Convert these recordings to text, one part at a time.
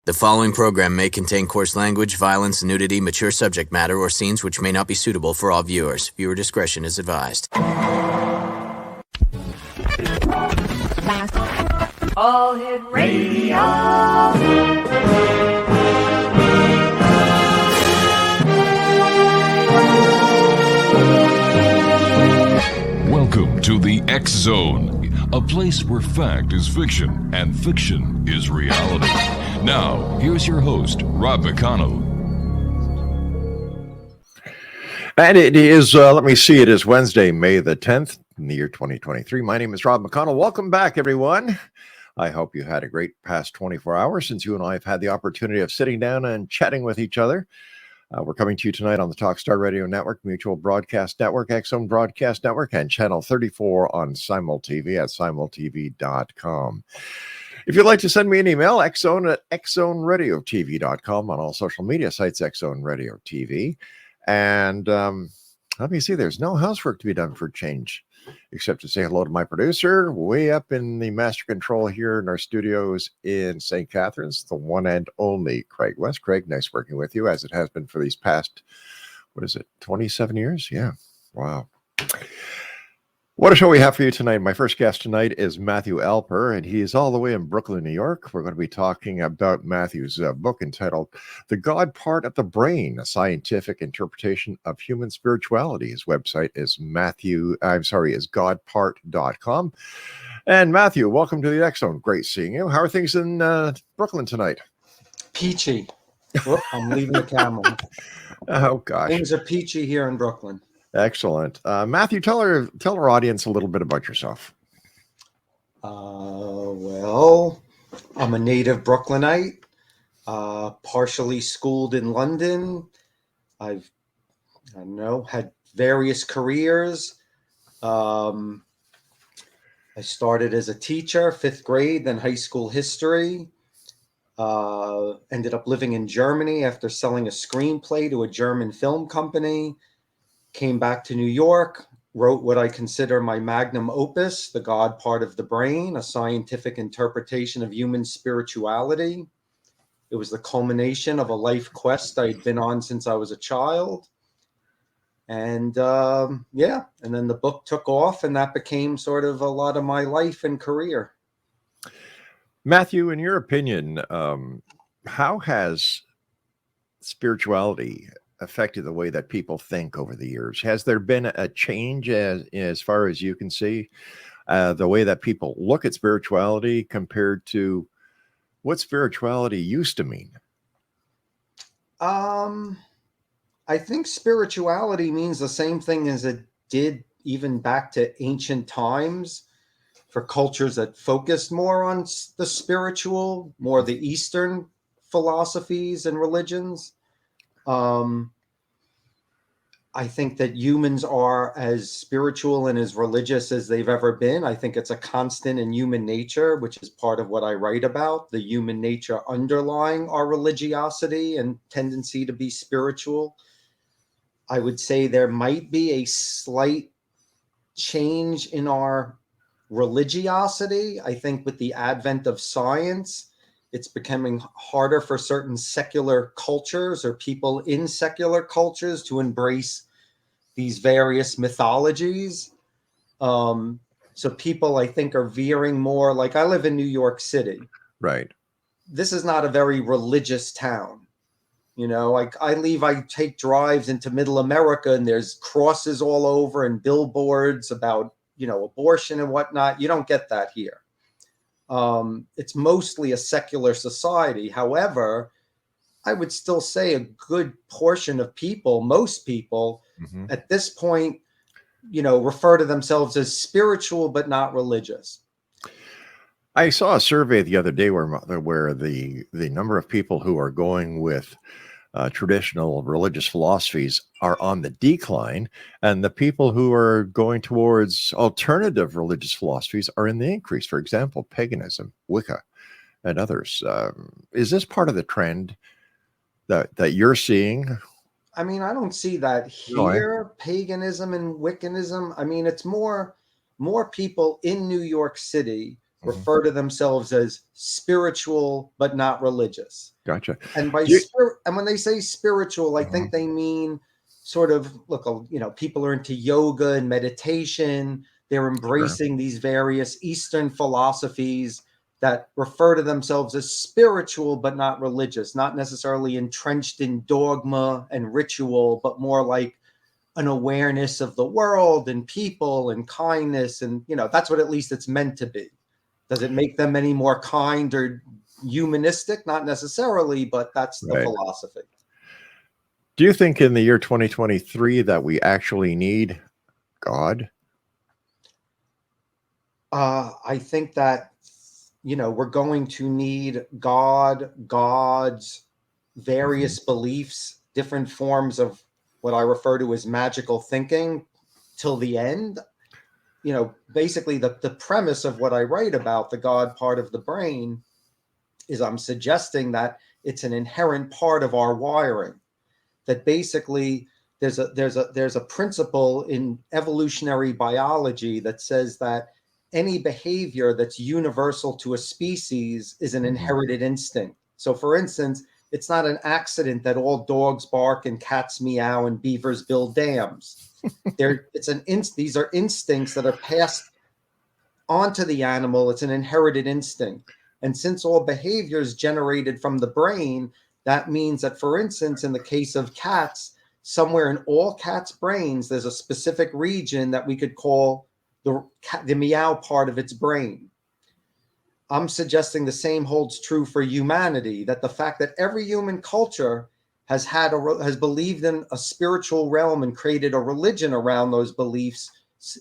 The following program may contain coarse language, violence, nudity, mature subject matter, or scenes which may not be suitable for all viewers. Viewer discretion is advised. All Hit Radio. Welcome to the X Zone, a place where fact is fiction and fiction is reality. Now, here's your host, Rob McConnell. And it is, it is Wednesday, May the 10th in the year 2023. My name is Rob McConnell. Welcome back, everyone. I hope you had a great past 24 hours since you and I have had the opportunity of sitting down and chatting with each other. We're coming to you tonight on the Talkstar Radio Network, Mutual Broadcast Network, X-Zone Broadcast Network, and Channel 34 on SimulTV at simultv.com. If you'd like to send me an email, xzone at xzoneradiotv.com, on all social media sites, X-Zone Radio TV. And let me see, there's no housework to be done for change, except to say hello to my producer way up in the master control here in our studios in St. Catharines, the one and only Craig West. Craig, nice working with you, as it has been for these past, 27 years? Yeah, wow. What a show we have for you tonight. My first guest tonight is Matthew Alper, and he is all the way in Brooklyn, New York. We're going to be talking about Matthew's book entitled The God Part of the Brain, a Scientific Interpretation of Human Spirituality. His website is godpart.com. And Matthew, welcome to the X-Zone. Great seeing you. How are things in Brooklyn tonight? Peachy. Whoop, I'm leaving the camera. Oh, gosh. Things are peachy here in Brooklyn. Excellent. Matthew, tell our audience a little bit about yourself. Well, I'm a native Brooklynite, partially schooled in London. I've had various careers. I started as a teacher, 5th grade, then high school history. Ended up living in Germany after selling a screenplay to a German film company. Came back to New York, wrote what I consider my magnum opus, The God Part of the Brain, a scientific interpretation of human spirituality. It was the culmination of a life quest I'd been on since I was a child. And and then the book took off, and that became sort of a lot of my life and career. Matthew, in your opinion, how has spirituality affected the way that people think over the years? Has there been a change as far as you can see, the way that people look at spirituality compared to what spirituality used to mean? I think spirituality means the same thing as it did even back to ancient times for cultures that focused more on the spiritual, more the Eastern philosophies and religions. I think that humans are as spiritual and as religious as they've ever been. I think it's a constant in human nature, which is part of what I write about, the human nature underlying our religiosity and tendency to be spiritual. I would say there might be a slight change in our religiosity. I think with the advent of science, it's becoming harder for certain secular cultures or people in secular cultures to embrace these various mythologies. So people, I think, are veering more. Like, I live in New York City. Right. This is not a very religious town. Like, I take drives into Middle America, and there's crosses all over and billboards about, abortion and whatnot. You don't get that here. It's mostly a secular society. However, I would still say a good portion of people, most people at this point, refer to themselves as spiritual, but not religious. I saw a survey the other day where the number of people who are going with traditional religious philosophies are on the decline, and the people who are going towards alternative religious philosophies are in the increase. For example, paganism, Wicca, and others. Is this part of the trend that you're seeing? I mean, I don't see that here, paganism and Wiccanism. I mean, it's more people in New York City Mhm. refer to themselves as spiritual but not religious. Gotcha. And by Do you- spirit, and when they say spiritual, I Mhm. think they mean sort of, look, people are into yoga and meditation. They're Sure. embracing these various Eastern philosophies that refer to themselves as spiritual but not religious, not necessarily entrenched in dogma and ritual, but more like an awareness of the world and people and kindness. And, that's what at least it's meant to be. Does it make them any more kind or humanistic? Not necessarily, but that's the Right. philosophy. Do you think in the year 2023 that we actually need God? I think that, we're going to need God, gods, Mhm. various beliefs, different forms of what I refer to as magical thinking till the end. Basically the premise of what I write about, the God part of the brain, is I'm suggesting that it's an inherent part of our wiring. That basically there's a principle in evolutionary biology that says that any behavior that's universal to a species is an Mhm. inherited instinct. So, for instance, it's not an accident that all dogs bark and cats meow and beavers build dams. These are instincts that are passed onto the animal. It's an inherited instinct. And since all behavior is generated from the brain, that means that, for instance, in the case of cats, somewhere in all cats' brains, there's a specific region that we could call the meow part of its brain. I'm suggesting the same holds true for humanity, that the fact that every human culture has believed in a spiritual realm and created a religion around those beliefs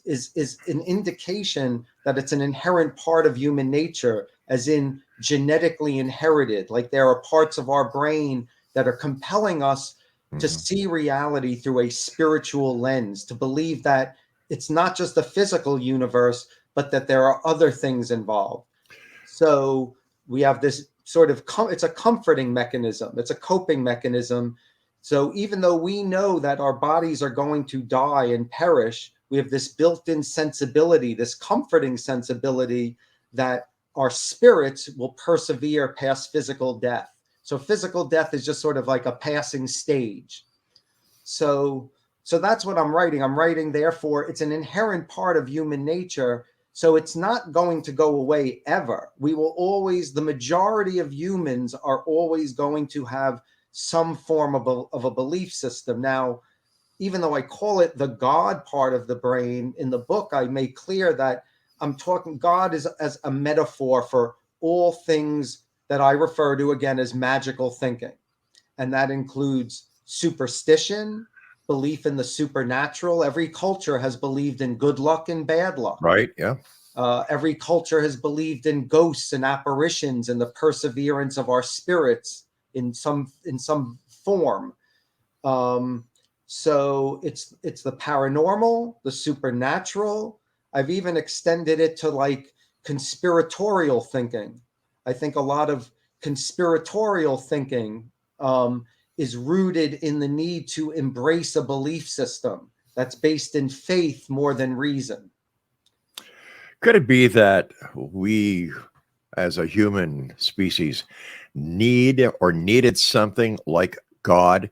is an indication that it's an inherent part of human nature, as in genetically inherited. Like there are parts of our brain that are compelling us to Mhm. see reality through a spiritual lens, to believe that it's not just the physical universe, but that there are other things involved. So we have this sort of, it's a comforting mechanism. It's a coping mechanism. So even though we know that our bodies are going to die and perish, we have this built-in sensibility, this comforting sensibility that our spirits will persevere past physical death. So physical death is just sort of like a passing stage. So, so that's what I'm writing. I'm writing, therefore, it's an inherent part of human nature. So it's not going to go away ever. We will always, the majority of humans are always going to have some form of a belief system. Now, even though I call it the God part of the brain, in the book, I make clear that I'm talking God as a metaphor for all things that I refer to again as magical thinking. And that includes superstition, belief in the supernatural. Every culture has believed in good luck and bad luck. Right. Yeah. Every culture has believed in ghosts and apparitions and the perseverance of our spirits in some form. Um, so it's the paranormal, the supernatural. I've even extended it to like conspiratorial thinking. I think a lot of conspiratorial thinking is rooted in the need to embrace a belief system that's based in faith more than reason. Could it be that we, as a human species, needed something like God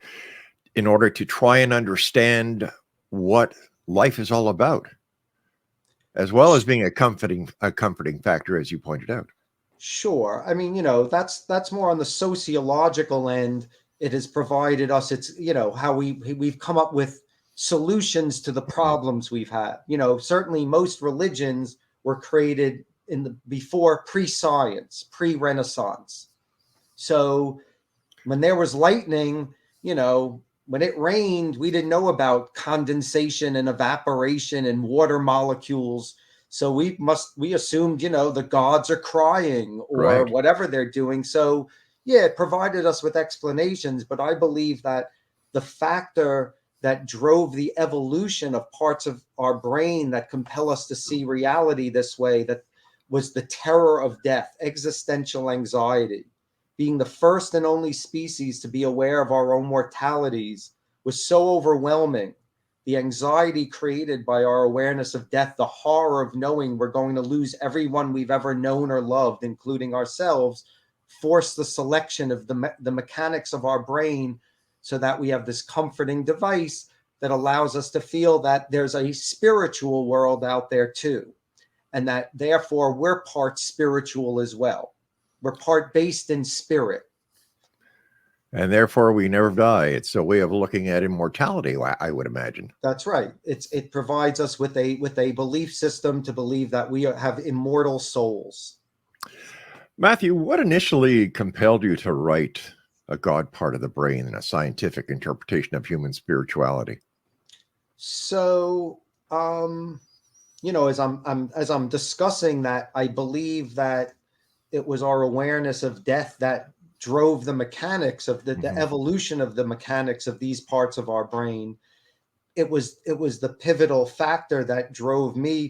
in order to try and understand what life is all about, as well as being a comforting factor, as you pointed out? Sure. I mean, that's more on the sociological end. It has provided us, it's, how we've come up with solutions to the Mhm. problems we've had. Certainly most religions were created in the before pre-science, pre-Renaissance. So when there was lightning, when it rained, we didn't know about condensation and evaporation and water molecules. So we assumed, the gods are crying or Right. whatever they're doing. So yeah, it provided us with explanations, but I believe that the factor that drove the evolution of parts of our brain that compel us to see reality this way, that was the terror of death, existential anxiety. Being the first and only species to be aware of our own mortalities was so overwhelming the anxiety created by our awareness of death, the horror of knowing we're going to lose everyone we've ever known or loved, including ourselves, force the selection of the mechanics of our brain so that we have this comforting device that allows us to feel that there's a spiritual world out there too, and that therefore we're part spiritual as well. We're part based in spirit. And therefore we never die. It's a way of looking at immortality, I would imagine. That's right. It provides us with a belief system to believe that we have immortal souls. Matthew, what initially compelled you to write a God part of the brain and a scientific interpretation of human spirituality? So, as I'm discussing that, I believe that it was our awareness of death that drove the mechanics of the evolution of the mechanics of these parts of our brain. It was the pivotal factor that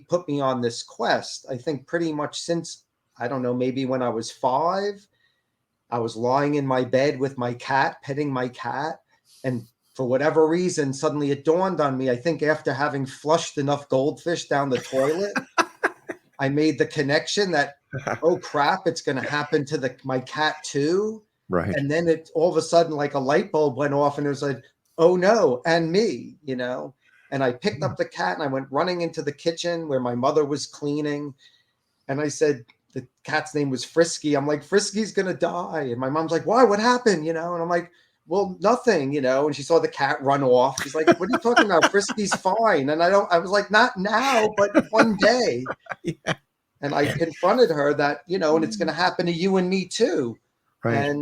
put me on this quest. I think pretty much since, I don't know, maybe when I was 5, I was lying in my bed with my cat, petting my cat, and for whatever reason, suddenly it dawned on me, I think after having flushed enough goldfish down the toilet, I made the connection that, oh crap, it's going to happen to my cat too. Right. And then it all of a sudden, like a light bulb went off, and it was like, oh no, and me, And I picked up the cat and I went running into the kitchen where my mother was cleaning. And I said, the cat's name was Frisky. I'm like, Frisky's going to die. And my mom's like, why? What happened? And I'm like, well, nothing, and she saw the cat run off. She's like, what are you talking about? Frisky's fine. And I was like, not now, but one day. Yeah. And I confronted her that, and it's going to happen to you and me too. Right.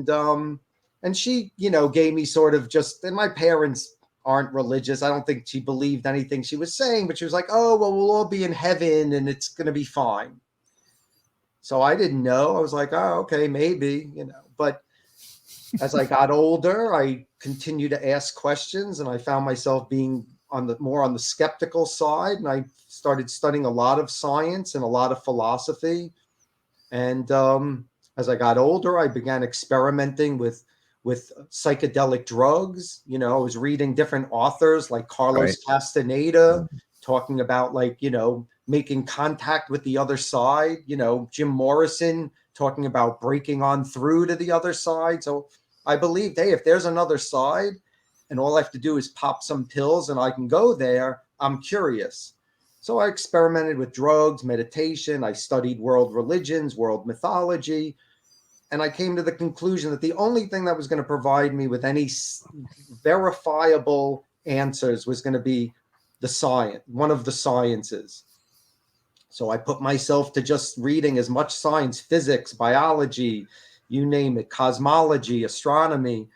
And she, gave me sort of and my parents aren't religious. I don't think she believed anything she was saying, but she was like, oh, well, we'll all be in heaven and it's going to be fine. So I didn't know. I was like, oh, okay, maybe, but as I got older, I continued to ask questions, and I found myself being more on the skeptical side. And I started studying a lot of science and a lot of philosophy. And as I got older, I began experimenting with psychedelic drugs. I was reading different authors like Carlos Castaneda, talking about making contact with the other side. Jim Morrison talking about breaking on through to the other side. So I believed, hey, if there's another side and all I have to do is pop some pills and I can go there, I'm curious. So I experimented with drugs, meditation. I studied world religions, world mythology. And I came to the conclusion that the only thing that was going to provide me with any verifiable answers was going to be one of the sciences. So I put myself to just reading as much science, physics, biology, you name it, cosmology, astronomy,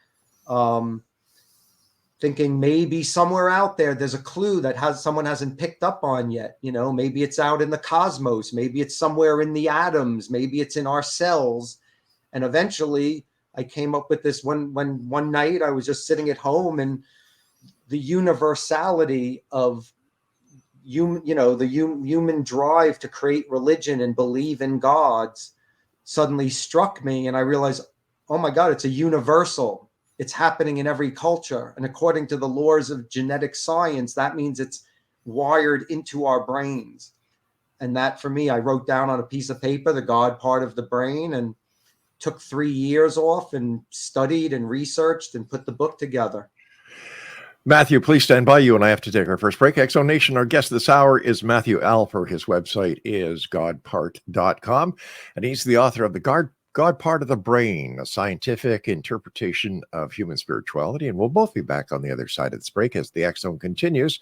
thinking maybe somewhere out there, there's a clue that someone hasn't picked up on yet. Maybe it's out in the cosmos, maybe it's somewhere in the atoms, maybe it's in our cells. And eventually I came up with this one night I was just sitting at home, and the universality of human drive to create religion and believe in gods suddenly struck me, and I realized, oh my God, it's a universal. It's happening in every culture. And according to the laws of genetic science, that means it's wired into our brains. And that, for me, I wrote down on a piece of paper the God part of the brain, and took 3 years off and studied and researched and put the book together. Matthew, please stand by. You and I have to take our first break. Exo Nation, our guest this hour is Matthew Alper. His website is godpart.com, and he's the author of The God Part of the Brain, a scientific interpretation of human spirituality. And we'll both be back on the other side of this break as the X Zone continues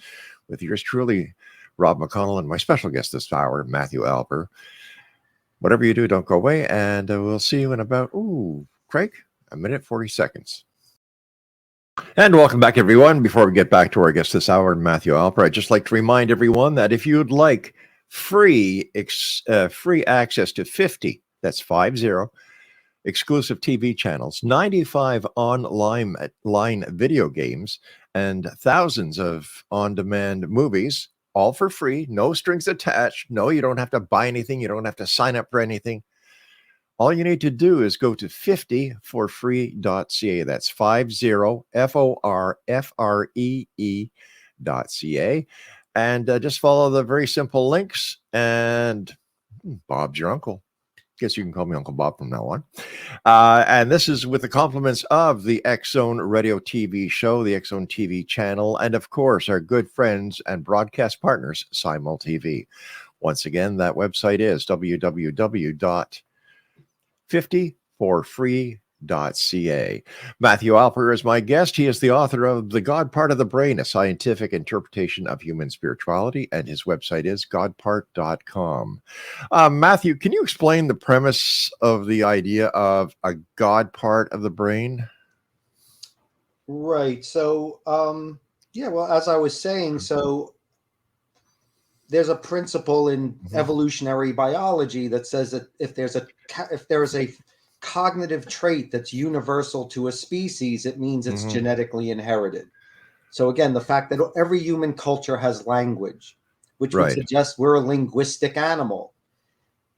with yours truly, Rob McConnell, and my special guest this hour, Matthew Alper. Whatever you do, don't go away, and we'll see you in about, Craig, a minute, 40 seconds. And welcome back, everyone. Before we get back to our guest this hour, Matthew Alper, I'd just like to remind everyone that if you'd like free access to 50, that's 50, exclusive TV channels, 95 online video games, and thousands of on-demand movies, all for free, no strings attached. No, you don't have to buy anything. You don't have to sign up for anything. All you need to do is go to 50forfree.ca. That's 50, www.unconventional.ca. And just follow the very simple links. And Bob's your uncle. Guess you can call me Uncle Bob from now on. And this is with the compliments of the X Zone Radio TV show, the X Zone TV channel, and of course, our good friends and broadcast partners, Simul TV. Once again, that website is www.50forfree.ca. Matthew Alper is my guest. He is the author of The God Part of the Brain, a scientific interpretation of human spirituality, and his website is godpart.com. Matthew, can you explain the premise of the idea of a God part of the brain? Right. So, well, as I was saying, so there's a principle in evolutionary biology that says that if there's a cognitive trait that's universal to a species, it means it's genetically inherited. So again, the fact that every human culture has language, which would suggest we're a linguistic animal.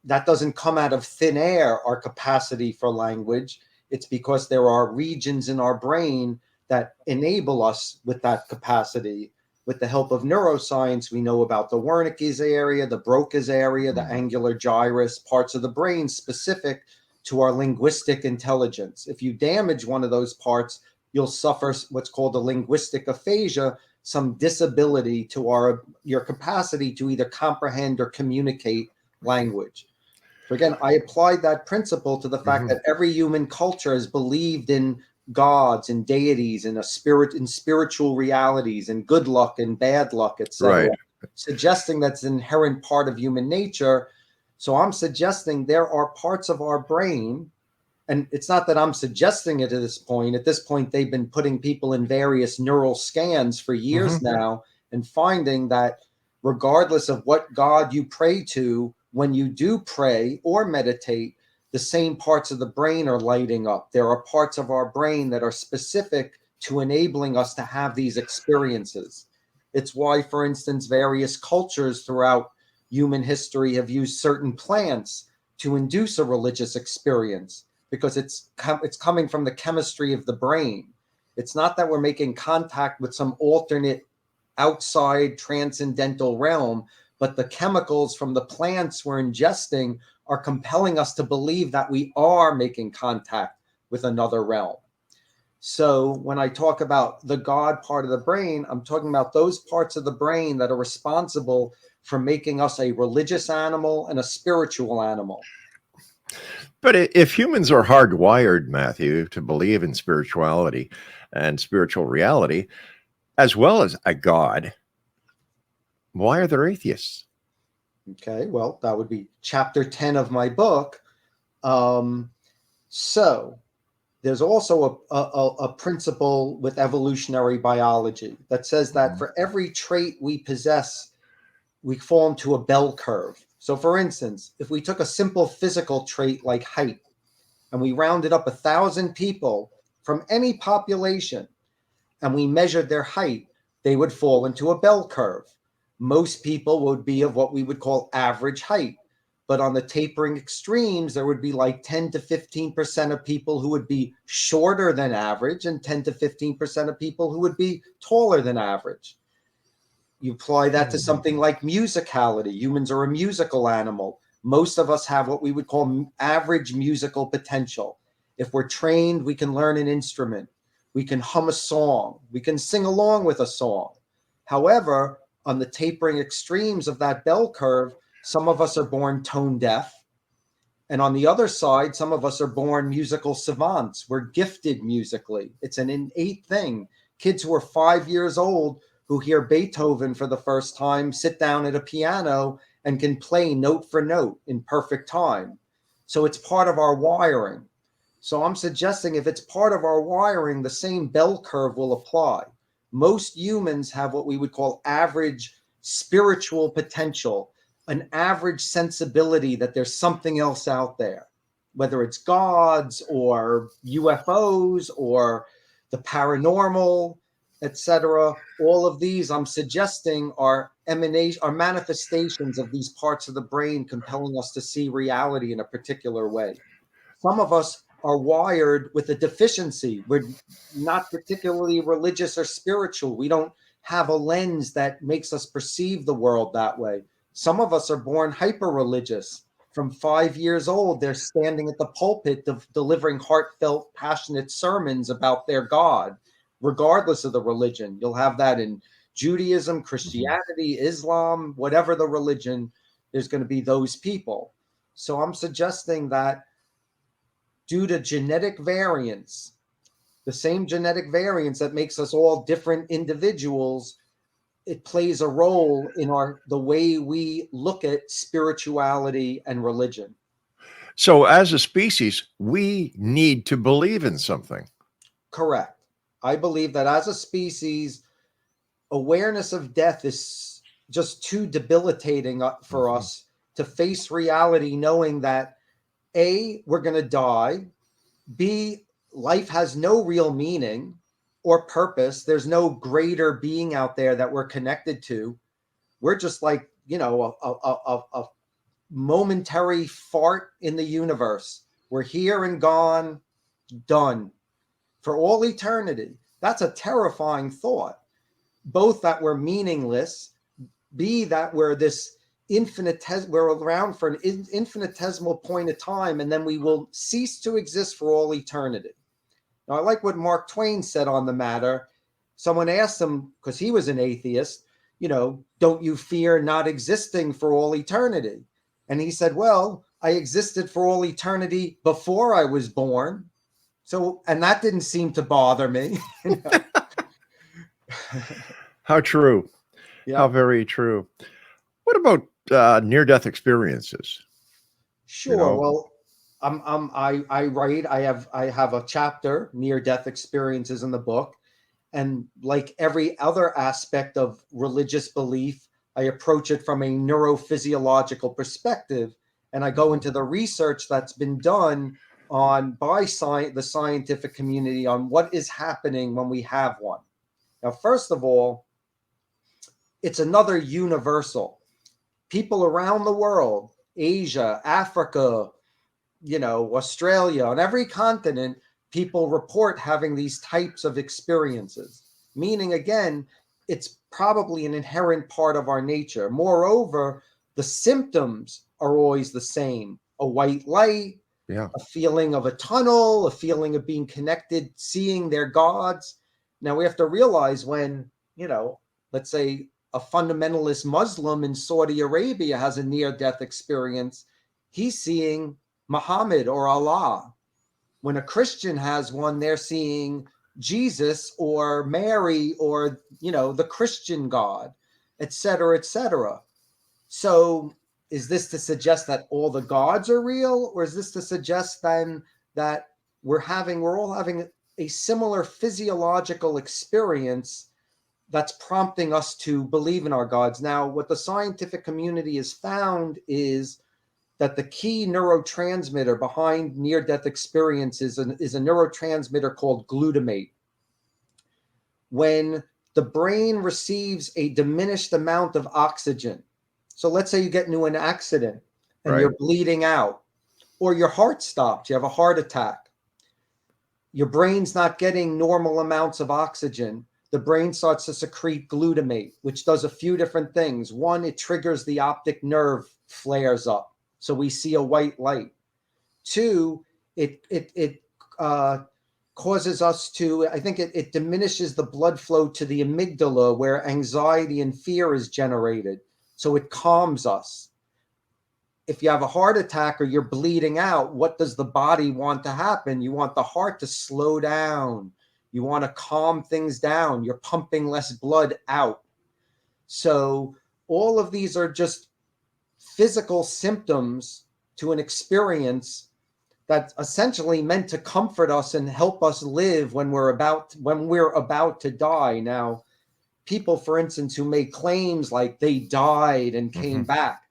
That doesn't come out of thin air, our capacity for language. It's because there are regions in our brain that enable us with that capacity. With the help of neuroscience, we know about the Wernicke's area, the Broca's area, the angular gyrus, parts of the brain specific to our linguistic intelligence. If you damage one of those parts, you'll suffer what's called a linguistic aphasia, some disability to your capacity to either comprehend or communicate language. So again, I applied that principle to the fact that every human culture has believed in gods and deities and spiritual realities and good luck and bad luck, etc., suggesting that's an inherent part of human nature. So I'm suggesting there are parts of our brain, and it's not that I'm suggesting it at this point. At this point, they've been putting people in various neural scans for years now and finding that regardless of what God you pray to, when you do pray or meditate, the same parts of the brain are lighting up. There are parts of our brain that are specific to enabling us to have these experiences. It's why, for instance, various cultures throughout human history have used certain plants to induce a religious experience because it's coming from the chemistry of the brain. It's not that we're making contact with some alternate outside transcendental realm, but the chemicals from the plants we're ingesting are compelling us to believe that we are making contact with another realm. So when I talk about the God part of the brain, I'm talking about those parts of the brain that are responsible for making us a religious animal and a spiritual animal. But if humans are hardwired, Matthew, to believe in spirituality and spiritual reality, as well as a God, why are there atheists? Okay, well, that would be chapter 10 of my book. So there's also a principle with evolutionary biology that says that for every trait we possess, we fall into a bell curve. So for instance, if we took a simple physical trait like height and we rounded up 1,000 people from any population and we measured their height, they would fall into a bell curve. Most people would be of what we would call average height. But on the tapering extremes, there would be like 10 to 15% of people who would be shorter than average and 10 to 15% of people who would be taller than average. You apply that to something like musicality. Humans are a musical animal. Most of us have what we would call average musical potential. If we're trained, we can learn an instrument. We can hum a song. We can sing along with a song. However, on the tapering extremes of that bell curve, some of us are born tone deaf. And on the other side, some of us are born musical savants. We're gifted musically. It's an innate thing. Kids who are 5 years old who hear Beethoven for the first time sit down at a piano and can play note for note in perfect time. So it's part of our wiring. So I'm suggesting if it's part of our wiring, the same bell curve will apply. Most humans have what we would call average spiritual potential, an average sensibility that there's something else out there, whether it's gods or UFOs or the paranormal, etc. All of these, I'm suggesting, are manifestations of these parts of the brain compelling us to see reality in a particular way. Some of us are wired with a deficiency. We're not particularly religious or spiritual. We don't have a lens that makes us perceive the world that way. Some of us are born hyper-religious. From 5 years old, they're standing at the pulpit delivering heartfelt, passionate sermons about their God, regardless of the religion. You'll have that in Judaism, Christianity, Islam, whatever the religion, there's going to be those people. So I'm suggesting that due to genetic variance, the same genetic variance that makes us all different individuals, it plays a role in the way we look at spirituality and religion. So as a species, we need to believe in something. Correct. I believe that as a species, awareness of death is just too debilitating for us to face reality, knowing that A, we're going to die, B, life has no real meaning or purpose. There's no greater being out there that we're connected to. We're just like, a momentary fart in the universe. We're here and gone, done for all eternity. That's a terrifying thought. Both that we're meaningless, B, that we're we're around for an infinitesimal point of time, and then we will cease to exist for all eternity. Now, I like what Mark Twain said on the matter. Someone asked him, because he was an atheist, don't you fear not existing for all eternity? And he said, well, I existed for all eternity before I was born. So, and that didn't seem to bother me. How true. Yeah. How very true. What about near-death experiences? Sure. Well, I write. I have a chapter, near-death experiences, in the book, and like every other aspect of religious belief, I approach it from a neurophysiological perspective, and I go into the research that's been done by the scientific community on what is happening when we have one. Now, first of all, it's another universal. People around the world, Asia, Africa, Australia, on every continent, people report having these types of experiences, meaning, again, it's probably an inherent part of our nature. Moreover, the symptoms are always the same: a white light, a feeling of a tunnel, a feeling of being connected, seeing their gods. Now, we have to realize when, let's say a fundamentalist Muslim in Saudi Arabia has a near-death experience, he's seeing Muhammad or Allah. When a Christian has one, they're seeing Jesus or Mary or, the Christian God, et cetera, et cetera. So is this to suggest that all the gods are real? Or is this to suggest then that we're all having a similar physiological experience that's prompting us to believe in our gods? Now, what the scientific community has found is that the key neurotransmitter behind near-death experiences is a neurotransmitter called glutamate. When the brain receives a diminished amount of oxygen, so let's say you get into an accident and you're bleeding out, or your heart stops, you have a heart attack, your brain's not getting normal amounts of oxygen, the brain starts to secrete glutamate, which does a few different things. One, it triggers the optic nerve flares up, so we see a white light. Two, it causes us to, I think it diminishes the blood flow to the amygdala where anxiety and fear is generated. So it calms us. If you have a heart attack or you're bleeding out, what does the body want to happen? You want the heart to slow down. You want to calm things down. You're pumping less blood out. So all of these are just physical symptoms to an experience that's essentially meant to comfort us and help us live when we're about to die. Now, people, for instance, who make claims like they died and came back,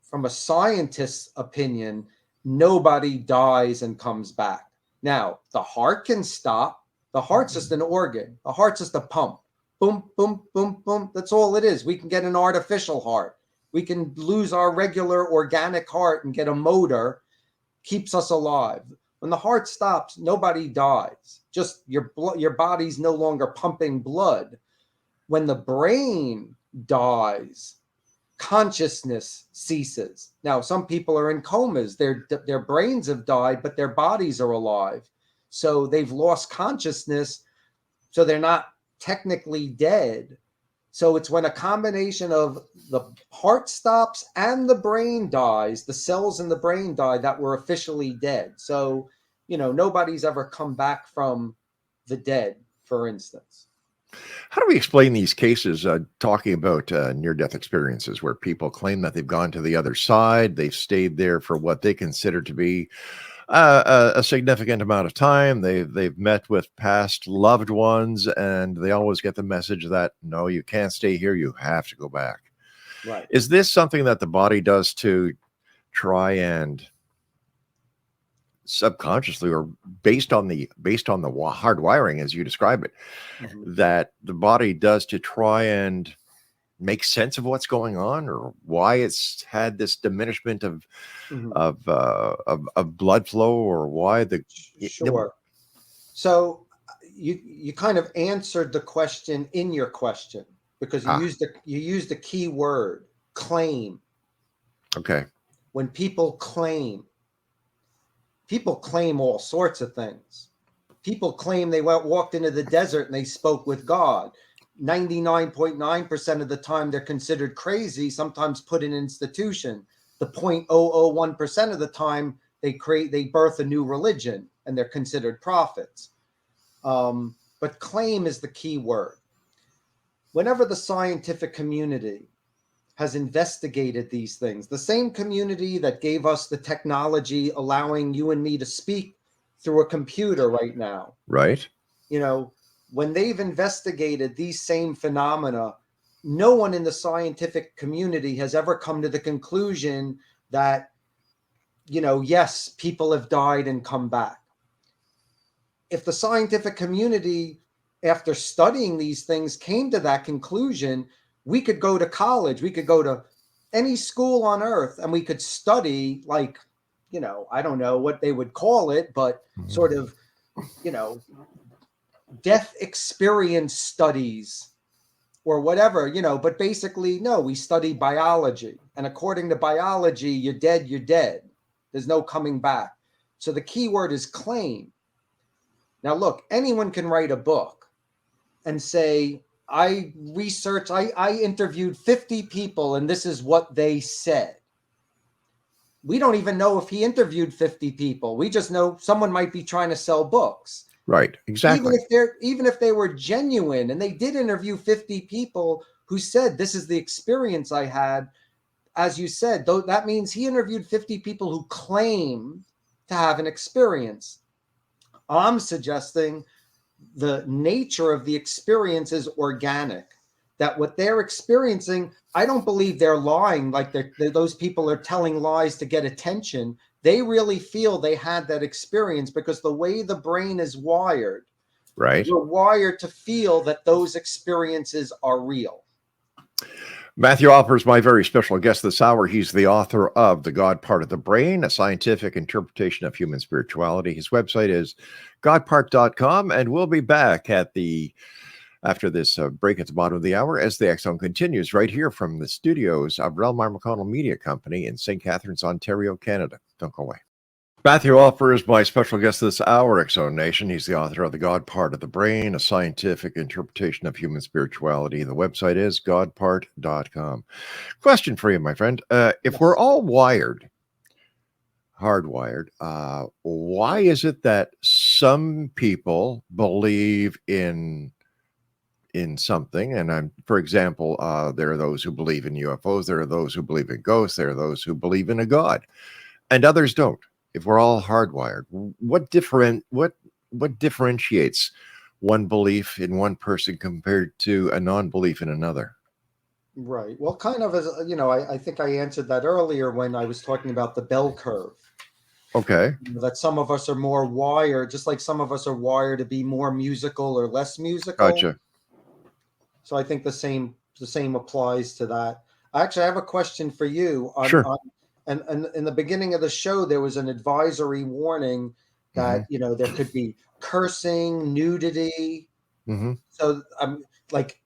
from a scientist's opinion, nobody dies and comes back. Now, the heart can stop. The heart's just an organ. The heart's just a pump. Boom, boom, boom, boom. That's all it is. We can get an artificial heart. We can lose our regular organic heart and get a motor, keeps us alive. When the heart stops, nobody dies. Just your body's no longer pumping blood. When the brain dies, consciousness ceases. Now, some people are in comas. Their brains have died, but their bodies are alive. So they've lost consciousness. So they're not technically dead. So it's when a combination of the heart stops and the brain dies, the cells in the brain die, that we're officially dead. So, nobody's ever come back from the dead, for instance. How do we explain these cases talking about near-death experiences where people claim that they've gone to the other side, they've stayed there for what they consider to be a significant amount of time, they've met with past loved ones, and they always get the message that, no, you can't stay here, you have to go back. Right. Is this something that the body does to try and subconsciously, or based on the hard wiring, as you describe it, that the body does to try and make sense of what's going on, or why it's had this diminishment of blood flow, or why the Sure. So you kind of answered the question in your question, because you used a key word, claim. Okay. When people claim all sorts of things. People claim they walked into the desert and they spoke with God. 99.9% of the time they're considered crazy, sometimes put in an institution. The 0.001% of the time they birth a new religion and they're considered prophets. But claim is the key word. Whenever the scientific community has investigated these things, the same community that gave us the technology allowing you and me to speak through a computer right now. Right. When they've investigated these same phenomena, no one in the scientific community has ever come to the conclusion that, yes, people have died and come back. If the scientific community, after studying these things, came to that conclusion, we could go to college, we could go to any school on earth, and we could study, like, I don't know what they would call it, but sort of, death experience studies or whatever, but basically, no, we study biology. And according to biology, you're dead, you're dead. There's no coming back. So the key word is claim. Now, look, anyone can write a book and say, I interviewed 50 people and this is what they said. We don't even know if he interviewed 50 people. We just know someone might be trying to sell books. Right, exactly. Even if they were genuine and they did interview 50 people who said, this is the experience I had, as you said, though, that means he interviewed 50 people who claim to have an experience. I'm suggesting the nature of the experience is organic, that what they're experiencing, I don't believe they're lying, like those people are telling lies to get attention. They really feel they had that experience because the way the brain is wired, right, you're wired to feel that those experiences are real. Matthew Alper is my very special guest this hour. He's the author of The God Part of the Brain, a scientific interpretation of human spirituality. His website is godpart.com, and we'll be back after this break at the bottom of the hour as the X Zone continues right here from the studios of Relmar McConnell Media Company in St. Catharines, Ontario, Canada. Don't go away. Matthew Alper is my special guest this hour, X Zone Nation. He's the author of The God Part of the Brain, a scientific interpretation of human spirituality. The website is godpart.com. Question for you, my friend. If we're all hardwired, why is it that some people believe in something? And for example, there are those who believe in UFOs, there are those who believe in ghosts, there are those who believe in a God, and others don't. If we're all hardwired, what differentiates one belief in one person compared to a non-belief in another? Right. Well, kind of as I think I answered that earlier when I was talking about the bell curve. Okay. That some of us are more wired, just like some of us are wired to be more musical or less musical. Gotcha. So I think the same applies to that. Actually, I have a question for you. Sure. And in the beginning of the show, there was an advisory warning that, there could be cursing, nudity. Mm-hmm. So I'm like,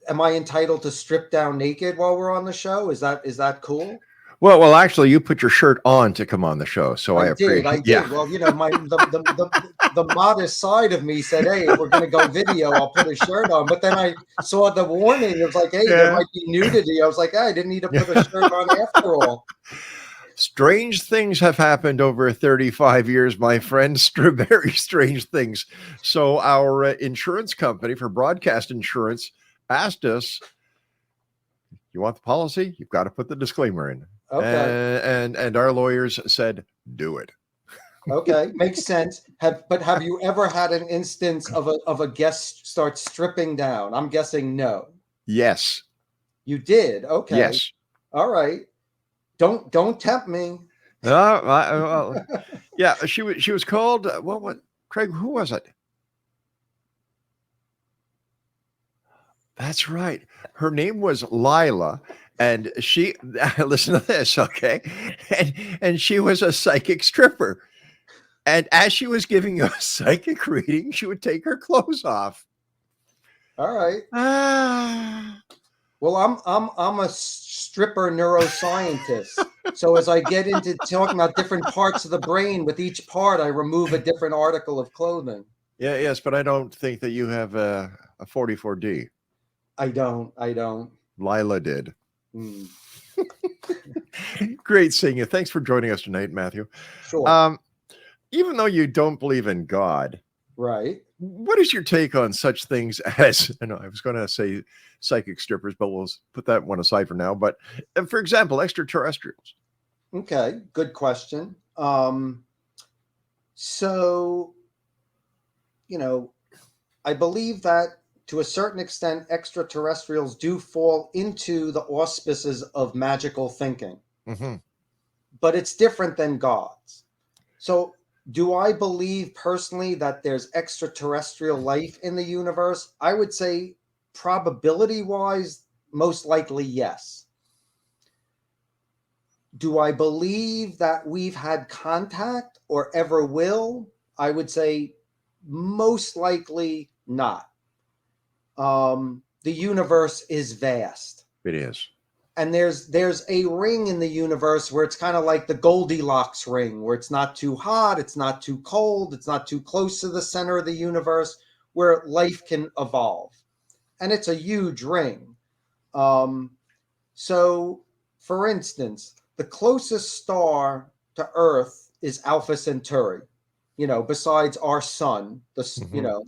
am I entitled to strip down naked while we're on the show? Is that cool? Well, actually, you put your shirt on to come on the show, so I appreciate. I did. Well, the modest side of me said, "Hey, if we're going to go video, I'll put a shirt on." But then I saw the warning. It was like, "Hey, there might be nudity." I was like, "I didn't need to put a shirt on after all." Strange things have happened over 35 years, my friend. Very strange things. So our insurance company for broadcast insurance asked us, "You want the policy? You've got to put the disclaimer in." Okay. And our lawyers said, "Do it." Okay, makes sense. Have you ever had an instance of a guest start stripping down? I'm guessing no. Yes. You did. Okay. Yes. All right. Don't tempt me. Yeah, she was called what Craig, who was it? That's right. Her name was Lila, and she listen to this, okay? And she was a psychic stripper. And as she was giving a psychic reading, she would take her clothes off. All right. Well, I'm a stripper neuroscientist. So as I get into talking about different parts of the brain, with each part, I remove a different article of clothing. Yeah, yes, but I don't think that you have a 44D. I don't. Lila did. Great seeing you. Thanks for joining us tonight, Matthew. Sure. Even though you don't believe in God, right? What is your take on such things as, I know I was going to say psychic strippers, but we'll put that one aside for now. But for example, extraterrestrials. Okay, good question. So, I believe that to a certain extent, extraterrestrials do fall into the auspices of magical thinking, but it's different than gods. So do I believe personally that there's extraterrestrial life in the universe? I would say probability-wise, most likely yes. Do I believe that we've had contact or ever will? I would say most likely not. The universe is vast. It is. And there's a ring in the universe where it's kind of like the Goldilocks ring, where it's not too hot, it's not too cold, it's not too close to the center of the universe, where life can evolve. And it's a huge ring. So, for instance, the closest star to Earth is Alpha Centauri. Besides our sun,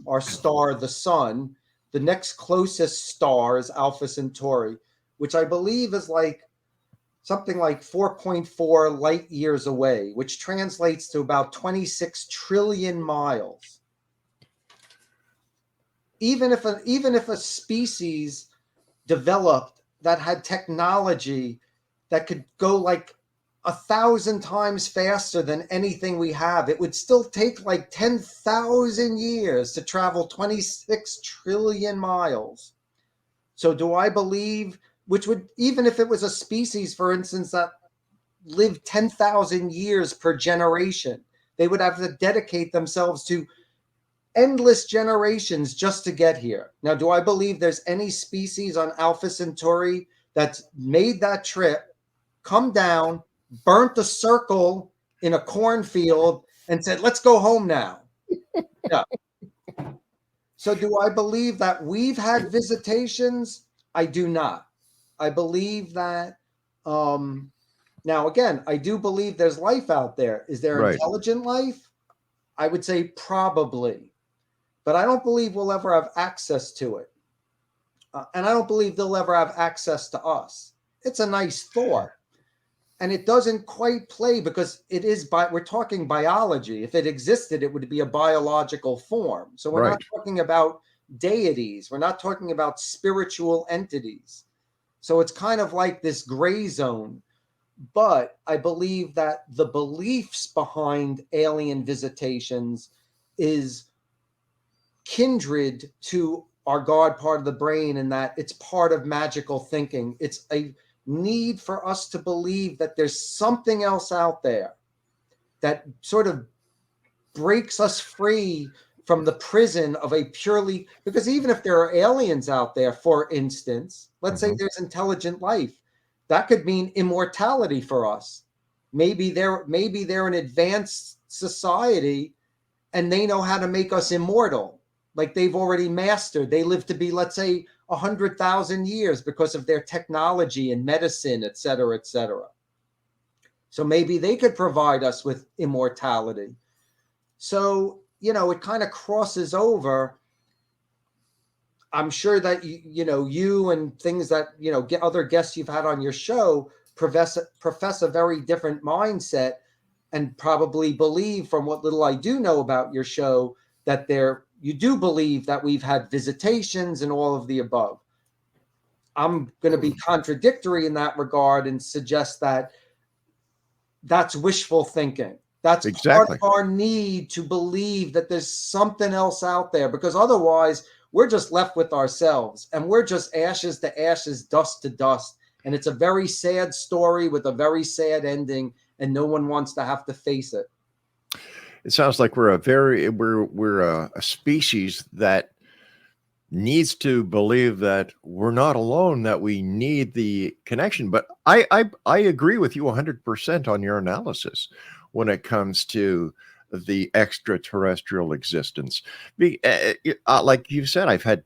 our star, the sun, the next closest star is Alpha Centauri, which I believe is like something like 4.4 light years away, which translates to about 26 trillion miles. Even if a species developed that had technology that could go like 1,000 times faster than anything we have, it would still take like 10,000 years to travel 26 trillion miles. So do I believe, which would, even if it was a species, for instance, that lived 10,000 years per generation, they would have to dedicate themselves to endless generations just to get here. Now, do I believe there's any species on Alpha Centauri that's made that trip, come down, burnt a circle in a cornfield, and said, "Let's go home now"? No. So do I believe that we've had visitations? I do not. I believe that, now again, I do believe there's life out there. Is there intelligent life? I would say probably. But I don't believe we'll ever have access to it. And I don't believe they'll ever have access to us. It's a nice thought. And it doesn't quite play because we're talking biology. If it existed, it would be a biological form. So we're not talking about deities. We're not talking about spiritual entities. So it's kind of like this gray zone. But I believe that the beliefs behind alien visitations is kindred to our God part of the brain, in that it's part of magical thinking. It's a need for us to believe that there's something else out there that sort of breaks us free from the prison of a purely, because even if there are aliens out there, for instance, let's say there's intelligent life, that could mean immortality for us. Maybe they're an advanced society and they know how to make us immortal. Like they've already mastered. They live to be, let's say, 100,000 years because of their technology and medicine, et cetera, et cetera. So maybe they could provide us with immortality. So, it kind of crosses over. I'm sure that, you and things that, get other guests you've had on your show profess a very different mindset, and probably believe, from what little I do know about your show, that you do believe that we've had visitations and all of the above. I'm going to be contradictory in that regard and suggest that that's wishful thinking. That's Exactly. part of our need to believe that there's something else out there, because otherwise we're just left with ourselves and we're just ashes to ashes, dust to dust. And it's a very sad story with a very sad ending, and no one wants to have to face it. It sounds like we're a species that needs to believe that we're not alone, that we need the connection. But I agree with you 100% on your analysis when it comes to the extraterrestrial existence. Like you said, I've had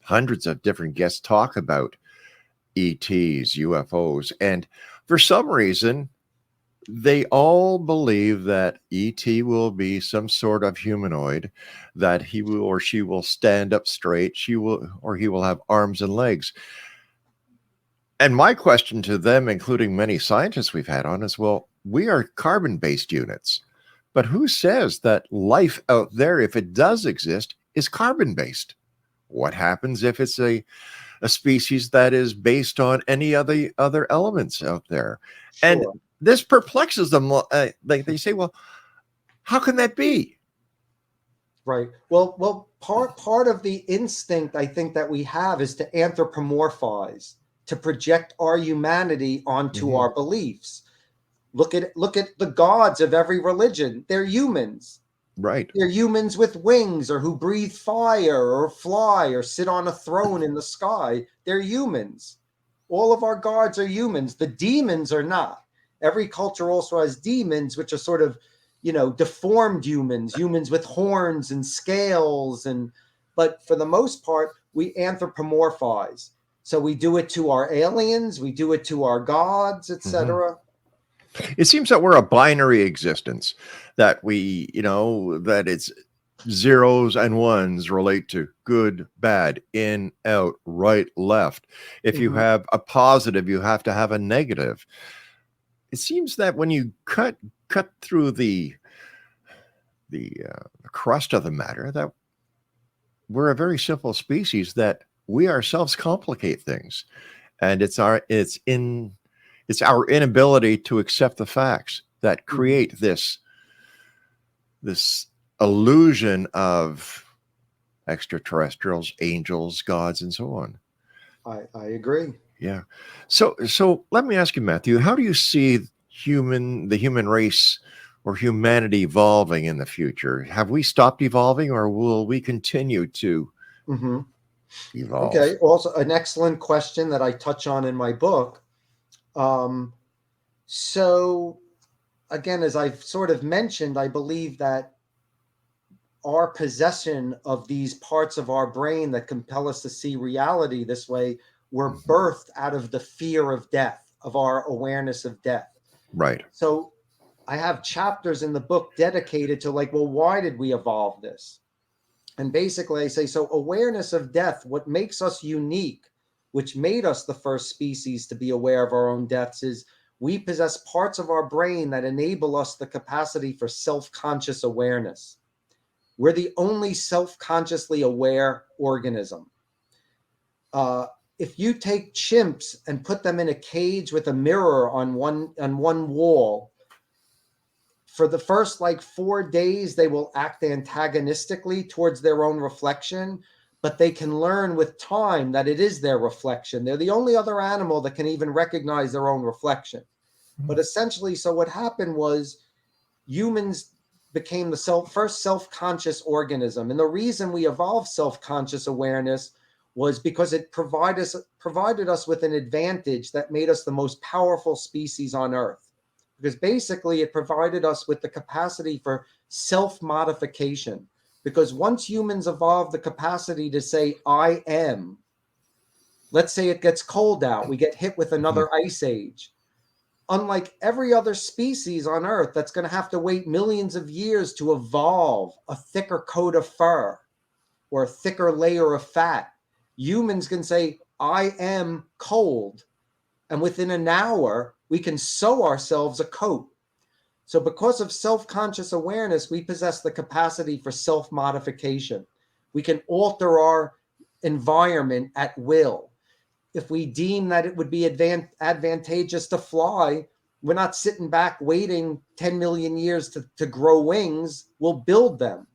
hundreds of different guests talk about ETs, UFOs, and for some reason, they all believe that ET will be some sort of humanoid, that he will or she will stand up straight, he will have arms and legs. And my question to them, including many scientists we've had on, is, well, we are carbon-based units, but who says that life out there, if it does exist, is carbon-based? What happens if it's a species that is based on any other elements out there? Sure. And this perplexes them. They say, well, how can that be? Right. Well, part of the instinct I think that we have is to anthropomorphize, to project our humanity onto our beliefs. Look at the gods of every religion. They're humans. Right. They're humans with wings, or who breathe fire or fly or sit on a throne in the sky. They're humans. All of our gods are humans. The demons are not. Every culture also has demons, which are sort of, deformed humans with horns and scales. But for the most part, we anthropomorphize. So we do it to our aliens, we do it to our gods, etc. It seems that we're a binary existence, that that it's zeros and ones relate to good, bad, in, out, right, left. If you have a positive, you have to have a negative. It seems that when you cut through the crust of the matter, that we're a very simple species, that we ourselves complicate things, and it's our inability to accept the facts that create this illusion of extraterrestrials, angels, gods, and so on. I agree. Yeah. So let me ask you, Matthew, how do you see the human race or humanity evolving in the future? Have we stopped evolving, or will we continue to evolve? Okay. Also, an excellent question that I touch on in my book. So again, as I've sort of mentioned, I believe that our possession of these parts of our brain that compel us to see reality this way were birthed out of the fear of death, of our awareness of death. Right. So I have chapters in the book dedicated to why did we evolve this? And basically I say, so awareness of death, what makes us unique, which made us the first species to be aware of our own deaths, is we possess parts of our brain that enable us the capacity for self-conscious awareness. We're the only self-consciously aware organism. If you take chimps and put them in a cage with a mirror on one wall, for the first 4 days, they will act antagonistically towards their own reflection, but they can learn with time that it is their reflection. They're the only other animal that can even recognize their own reflection. But essentially, so what happened was humans became the first self-conscious organism. And the reason we evolved self-conscious awareness was because it provided us with an advantage that made us the most powerful species on Earth. Because basically it provided us with the capacity for self-modification. Because once humans evolved the capacity to say, I am, let's say it gets cold out, we get hit with another ice age. Unlike every other species on Earth that's going to have to wait millions of years to evolve a thicker coat of fur or a thicker layer of fat, humans can say, I am cold. And within an hour, we can sew ourselves a coat. So because of self-conscious awareness, we possess the capacity for self-modification. We can alter our environment at will. If we deem that it would be advantageous to fly, we're not sitting back waiting 10 million years to grow wings. We'll build them.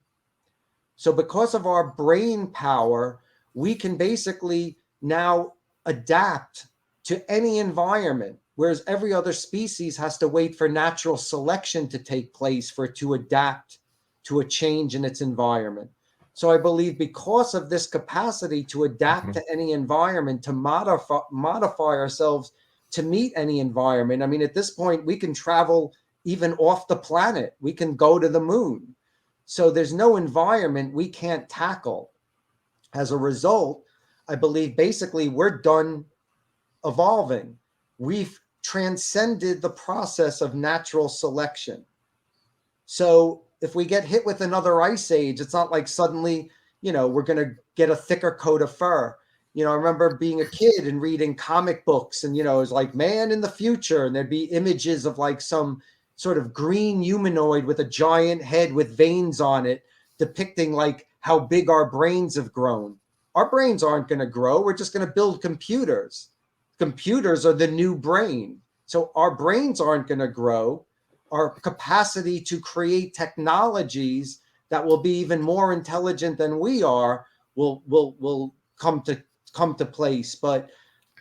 So because of our brain power, we can basically now adapt to any environment, whereas every other species has to wait for natural selection to take place for it to adapt to a change in its environment. So I believe because of this capacity to adapt to any environment, to modify ourselves to meet any environment. I mean, at this point, we can travel even off the planet. We can go to the moon. So there's no environment we can't tackle. As a result, I believe basically we're done evolving. We've transcended the process of natural selection. So if we get hit with another ice age, it's not like suddenly, we're going to get a thicker coat of fur. I remember being a kid and reading comic books and, it was like man in the future. And there'd be images of like some sort of green humanoid with a giant head with veins on it, depicting like how big our brains have grown. Our brains aren't going to grow. We're just going to build computers. Computers are the new brain. So our brains aren't going to grow. Our capacity to create technologies that will be even more intelligent than we are will come to place. But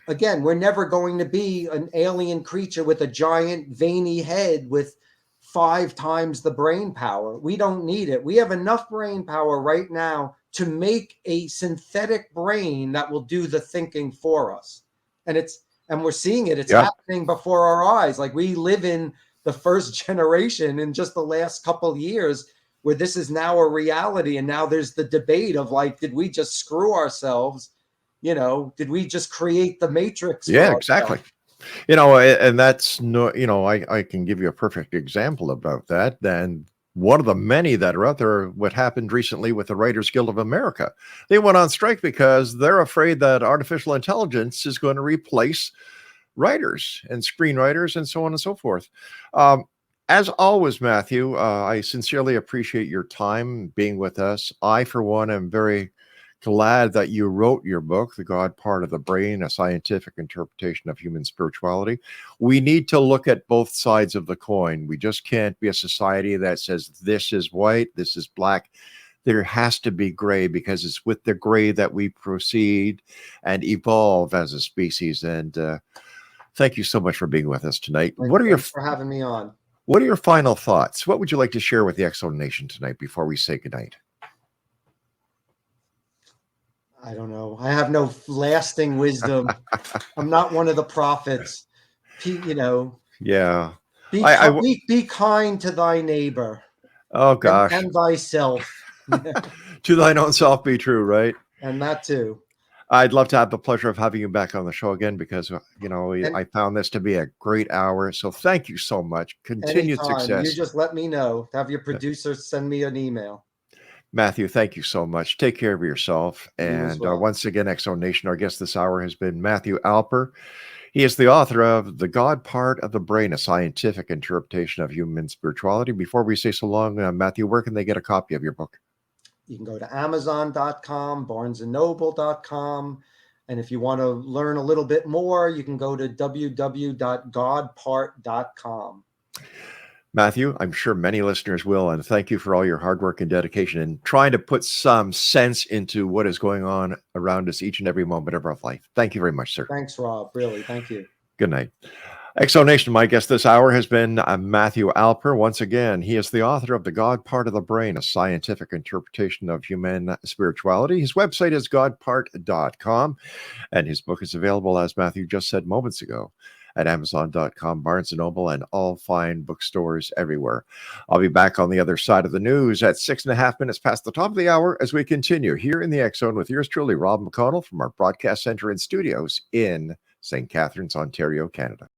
again, we're never going to be an alien creature with a giant veiny head with 5 times the brain power. We don't need it. We have enough brain power right now to make a synthetic brain that will do the thinking for us. And we're seeing it. It's happening before our eyes. Like we live in the first generation in just the last couple of years where this is now a reality. And now there's the debate of like, did we just screw ourselves? Did we just create the matrix? Yeah, exactly. And that's no, I can give you a perfect example about that. And one of the many that are out there, what happened recently with the Writers Guild of America, they went on strike because they're afraid that artificial intelligence is going to replace writers and screenwriters and so on and so forth. As always, Matthew, I sincerely appreciate your time being with us. I, for one, am very glad that you wrote your book, The God Part of the Brain, A Scientific Interpretation of Human Spirituality. We need to look at both sides of the coin. We just can't be a society that says this is white, this is black. There has to be gray, because it's with the gray that we proceed and evolve as a species. And thank you so much for being with us tonight. Thanks for having me on. What are your final thoughts? What would you like to share with the Exo Nation tonight before we say goodnight? I don't know. I have no lasting wisdom. I'm not one of the prophets. Yeah. Be kind to thy neighbor. Oh, gosh. And thyself. To thine own self be true, right? And that too. I'd love to have the pleasure of having you back on the show again, because, I found this to be a great hour. So thank you so much. Continued success. You just let me know. Have your producer send me an email. Matthew, thank you so much. Take care of yourself. And once again, Exo Nation, our guest this hour has been Matthew Alper. He is the author of The God Part of the Brain, A Scientific Interpretation of Human Spirituality. Before we say so long, Matthew, where can they get a copy of your book? You can go to Amazon.com, BarnesandNoble.com. And if you want to learn a little bit more, you can go to www.godpart.com. Matthew, I'm sure many listeners will, and thank you for all your hard work and dedication in trying to put some sense into what is going on around us each and every moment of our life. Thank you very much, sir. Thanks, Rob. Really, thank you. Good night. Exonation, my guest this hour has been Matthew Alper. Once again, he is the author of The God Part of the Brain, a scientific interpretation of human spirituality. His website is godpart.com, and his book is available, as Matthew just said moments ago, at Amazon.com, Barnes & Noble, and all fine bookstores everywhere. I'll be back on the other side of the news at 6.5 minutes past the top of the hour as we continue here in the X Zone with yours truly, Rob McConnell, from our broadcast center and studios in St. Catharines, Ontario, Canada.